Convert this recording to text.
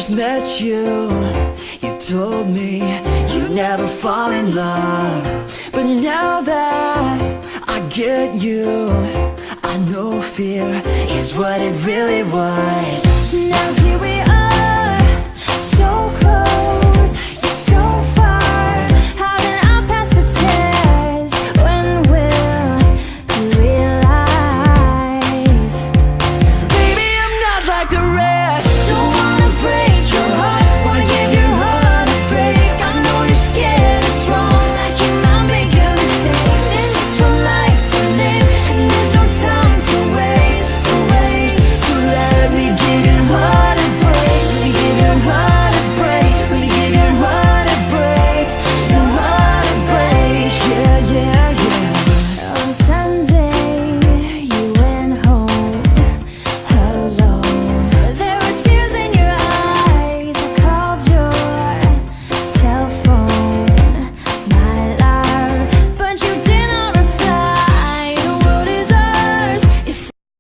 first met you, you told me you'd never fall in love. But now that I get you, I know fear is what it really was. Now